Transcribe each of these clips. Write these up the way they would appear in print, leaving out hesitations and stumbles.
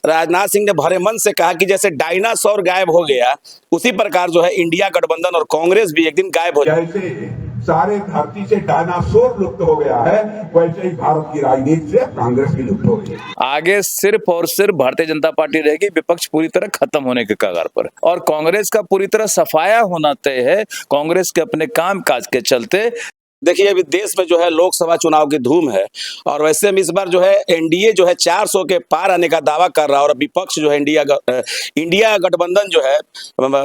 राजनाथ सिंह ने भरे मन से कहा कि जैसे डायनासोर गायब हो गया उसी प्रकार जो है इंडिया गठबंधन और कांग्रेस भी एक दिन गायब हो जाए। जैसे सारे धरती से डायनासोर लुप्त हो गया है, वैसे ही भारत की राजनीति से कांग्रेस भी लुप्त हो गई। आगे सिर्फ और सिर्फ भारतीय जनता पार्टी रहेगी, विपक्ष पूरी तरह खत्म होने के कगार पर, और कांग्रेस का पूरी तरह सफाया होना तय है। कांग्रेस के अपने काम काज के चलते देखिए अभी देश में जो है लोकसभा चुनाव की धूम है और वैसे में इस बार जो है एनडीए जो है 400 के पार आने का दावा कर रहा है और विपक्ष जो है इंडिया गठबंधन जो है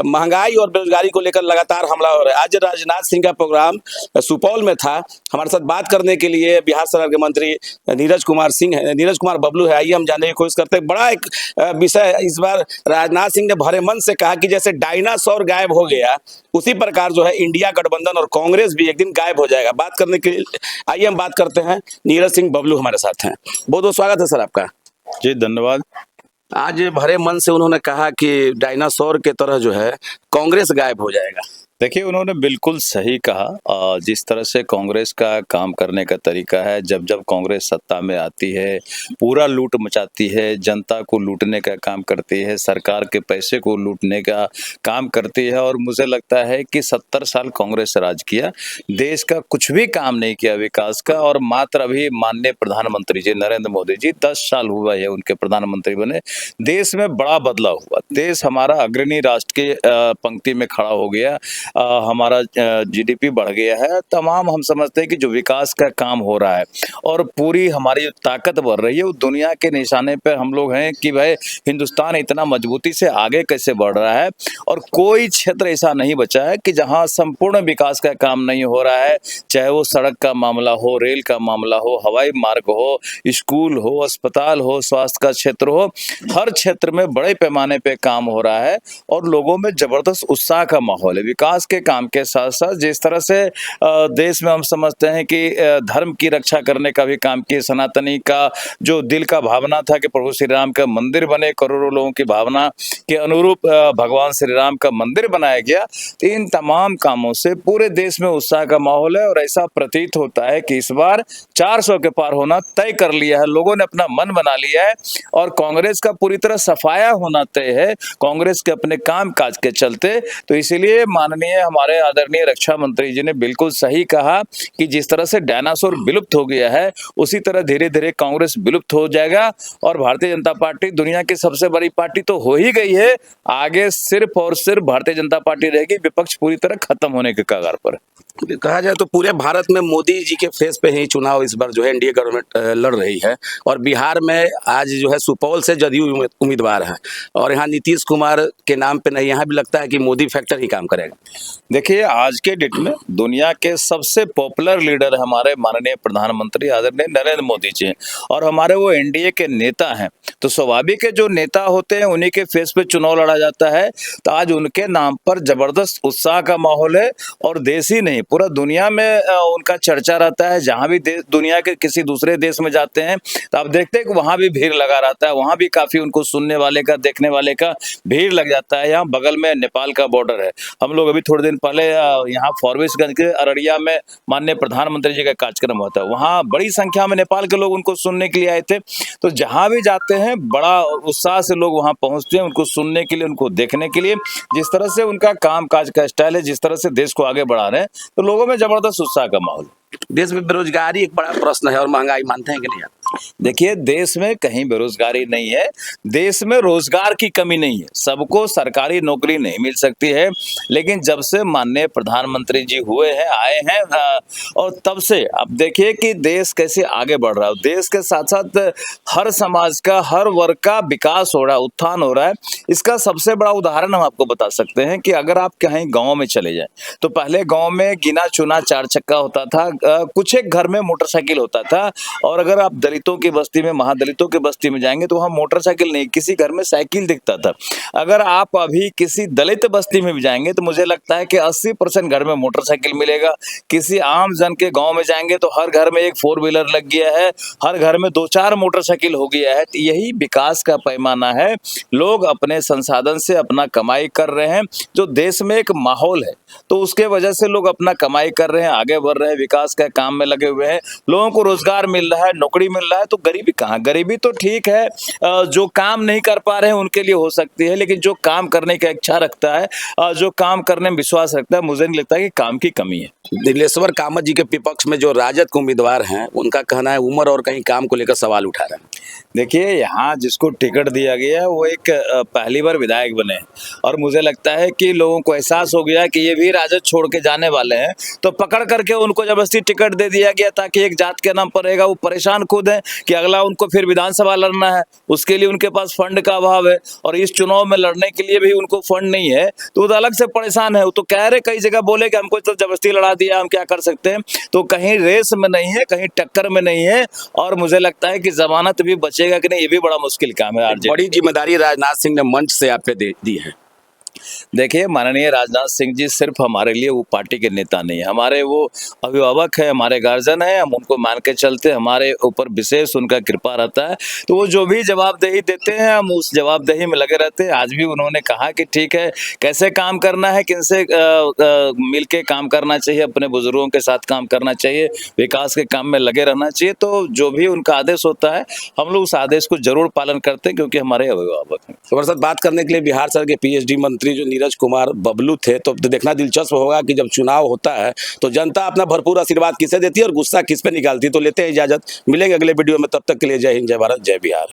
महंगाई और बेरोजगारी को लेकर लगातार हमला हो रहा है। आज राजनाथ सिंह का प्रोग्राम सुपौल में था। हमारे साथ बात करने के लिए बिहार सरकार के मंत्री नीरज कुमार बबलू है। आइए हम जानने की कोशिश करते हैं। बड़ा एक विषय इस बार राजनाथ सिंह ने भरे मन से कहा कि जैसे डायनासोर गायब हो गया उसी प्रकार जो है इंडिया गठबंधन और कांग्रेस भी एक दिन गायब हो जाएगा। बात करने के लिए आइए हम बात करते हैं। नीरज सिंह बबलू हमारे साथ हैं। बहुत बहुत स्वागत है सर आपका। जी धन्यवाद। आज भरे मन से उन्होंने कहा कि डायनासोर के तरह जो है कांग्रेस गायब हो जाएगा। देखिए उन्होंने बिल्कुल सही कहा। जिस तरह से कांग्रेस का काम करने का तरीका है, जब जब कांग्रेस सत्ता में आती है पूरा लूट मचाती है, जनता को लूटने का काम करती है, सरकार के पैसे को लूटने का काम करती है। और मुझे लगता है कि 70 साल कांग्रेस राज किया, देश का कुछ भी काम नहीं किया विकास का। और मात्र अभी माननीय प्रधानमंत्री जी नरेंद्र मोदी जी 10 साल हुआ है उनके प्रधानमंत्री बने, देश में बड़ा बदलाव हुआ। देश हमारा अग्रणी राष्ट्र के पंक्ति में खड़ा हो गया। हमारा जीडीपी बढ़ गया है। तमाम हम समझते हैं कि जो विकास का काम हो रहा है और पूरी हमारी ताकत बढ़ रही है, वो दुनिया के निशाने पर हम लोग हैं कि भाई हिंदुस्तान इतना मजबूती से आगे कैसे बढ़ रहा है। और कोई क्षेत्र ऐसा नहीं बचा है कि जहां संपूर्ण विकास का काम नहीं हो रहा है, चाहे वो सड़क का मामला हो, रेल का मामला हो, हवाई मार्ग हो, स्कूल हो, अस्पताल हो, स्वास्थ्य का क्षेत्र हो, हर क्षेत्र में बड़े पैमाने पे काम हो रहा है और लोगों में जबरदस्त उत्साह का माहौल है। विकास के काम के साथ साथ जिस तरह से देश में हम समझते हैं कि धर्म की रक्षा करने का भी काम किया, सनातनी का जो दिल का भावना था कि प्रभु श्री राम का मंदिर बने, करोड़ों लोगों की भावना के अनुरूप भगवान श्री राम का मंदिर बनाया गया। तो इन तमाम कामों से पूरे देश में उत्साह का माहौल है और ऐसा प्रतीत होता है कि इस बार 400 के पार होना तय कर लिया है, लोगों ने अपना मन बना लिया है और कांग्रेस का पूरी तरह सफाया होना तय है कांग्रेस के अपने काम काज के चलते। तो इसीलिए माननीय हमारे आदरणीय रक्षा मंत्री जी ने बिल्कुल सही कहा कि जिस तरह से डायनासोर विलुप्त हो गया है उसी तरह धीरे धीरे कांग्रेस विलुप्त हो जाएगा और भारतीय जनता पार्टी दुनिया की सबसे बड़ी पार्टी तो हो ही गई है, आगे सिर्फ और सिर्फ भारतीय जनता पार्टी रहेगी, विपक्ष पूरी तरह खत्म होने के कगार पर। कहा जाए तो पूरे भारत में मोदी जी के फेस पे ही चुनाव इस बार जो है एनडीए गवर्नमेंट लड़ रही है और बिहार में आज जो है सुपौल से जदयू उम्मीदवार है और यहाँ नीतीश कुमार के नाम पे नहीं, यहाँ भी लगता है कि मोदी फैक्टर ही काम करेगा। देखिए आज के डेट में दुनिया के सबसे पॉपुलर लीडर हमारे माननीय प्रधानमंत्री आदरणीय नरेंद्र मोदी जी और हमारे वो एनडीए के नेता हैं। तो स्वाभाविक है जो नेता होते हैं उन्हीं के फेस पे चुनाव लड़ा जाता है। तो आज उनके नाम पर जबरदस्त उत्साह का माहौल है और देश ही नहीं पूरा दुनिया में उनका चर्चा रहता है। जहां भी दुनिया के किसी दूसरे देश में जाते हैं तो आप देखते हैं कि वहां भी भीड़ लगा रहता है, वहां भी काफी उनको सुनने वाले का देखने वाले का भीड़ लग जाता है। यहाँ बगल में नेपाल का बॉर्डर है, हम लोग अभी थोड़े दिन पहले यहाँ फॉरबिसगंज के अररिया में माननीय प्रधानमंत्री जी का कार्यक्रम होता है, वहाँ बड़ी संख्या में नेपाल के लोग उनको सुनने के लिए आए थे। तो जहां भी जाते हैं बड़ा उत्साह से लोग वहां पहुंचते हैं उनको सुनने के लिए, उनको देखने के लिए। जिस तरह से उनका काम काज का स्टाइल है, जिस तरह से देश को आगे बढ़ा रहे हैं, तो लोगों में जबरदस्त उत्साह का माहौल। देश में बेरोजगारी एक बड़ा प्रश्न है और महंगाई, मानते हैं कि नहीं आप? देखिए देश में कहीं बेरोजगारी नहीं है, देश में रोजगार की कमी नहीं है, सबको सरकारी नौकरी नहीं मिल सकती है। लेकिन जब से माननीय प्रधानमंत्री जी हुए हैं, आए हैं और तब से अब देखिए कि देश कैसे आगे बढ़ रहा है। देश के साथ साथ हर समाज का, हर वर्ग का विकास हो रहा है, उत्थान हो रहा है। इसका सबसे बड़ा उदाहरण हम आपको बता सकते हैं कि अगर आप कहीं गाँव में चले जाए तो पहले गाँव में गिना चुना 4 चक्का होता था, कुछ एक घर में मोटरसाइकिल होता था। और अगर आप दलितों की बस्ती में, महादलितों की बस्ती में जाएंगे तो वहाँ मोटरसाइकिल नहीं, किसी घर में साइकिल दिखता था। अगर आप अभी किसी दलित बस्ती में भी जाएंगे तो मुझे लगता है कि 80% घर में मोटरसाइकिल मिलेगा। किसी आम जन के गांव में जाएंगे तो हर घर में एक 4 व्हीलर लग गया है, हर घर में 2-4 मोटरसाइकिल हो गया है। तो यही विकास का पैमाना है, लोग अपने संसाधन से अपना कमाई कर रहे हैं। जो देश में एक माहौल है तो उसके वजह से लोग अपना कमाई कर रहे हैं, आगे बढ़ रहे हैं, विकास का काम में लगे हुए हैं, लोगों को रोजगार मिल रहा है, नौकरी मिल रहा है तो गरीबी कहाँ? गरीबी तो ठीक है, जो काम नहीं कर पा रहे हैं उनके लिए हो सकती है, लेकिन जो काम करने की इच्छा रखता है, जो काम करने में विश्वास रखता है, मुझे नहीं लगता कि काम की कमी है। दिलेश्वर कामत जी के विपक्ष में जो राजद के उम्मीदवार हैं, उनका कहना है उम्र और कहीं काम को लेकर सवाल उठा रहे हैं। देखिए, यहाँ जिसको टिकट दिया गया है वो एक पहली बार विधायक बने हैं और मुझे लगता है कि लोगों को एहसास हो गया कि ये भी राजद छोड़ के जाने वाले हैं, तो पकड़ करके उनको जबरदस्ती टिकट दे दिया गया ताकि एक जात के नाम पर रहेगा। वो परेशान खुद है कि अगला उनको फिर विधानसभा लड़ना है, उसके लिए उनके पास फंड का अभाव है और इस चुनाव में लड़ने के लिए भी उनको फंड नहीं है, तो वो तो अलग से परेशान है। वो तो कह रहे, कई जगह बोले कि हमको तो जबरदस्ती लड़ा दिया, हम क्या कर सकते हैं। तो कहीं रेस में नहीं है, कहीं टक्कर में नहीं है और मुझे लगता है कि जमानत भी बचेगा कि नहीं, ये भी बड़ा मुश्किल काम है। आरजेडी बड़ी जिम्मेदारी राजनाथ सिंह ने मंच से आप पे दी है। देखिए, माननीय राजनाथ सिंह जी सिर्फ हमारे लिए वो पार्टी के नेता नहीं है, हमारे वो अभिभावक है, हमारे गार्जियन है, हम उनको मान के चलते हैं, हमारे ऊपर विशेष उनका कृपा रहता है। तो वो जो भी जवाबदेही देते हैं हम उस जवाबदेही में लगे रहते हैं। आज भी उन्होंने कहा कि ठीक है, कैसे काम करना है, किनसे मिल के काम करना चाहिए, अपने बुजुर्गों के साथ काम करना चाहिए, विकास के काम में लगे रहना चाहिए। तो जो भी उनका आदेश होता है हम लोग उस आदेश को जरूर पालन करते हैं क्योंकि हमारे अभिभावक हैं। हमारे साथ बात करने के लिए बिहार सरकार के पीएचडी मंत्री जो नीरज कुमार बबलू थे, तो देखना दिलचस्प होगा कि जब चुनाव होता है तो जनता अपना भरपूर आशीर्वाद किसे देती है और गुस्सा किस पे निकालती है। तो लेते हैं इजाजत, मिलेंगे अगले वीडियो में, तब तक के लिए जय हिंद, जय भारत, जय बिहार।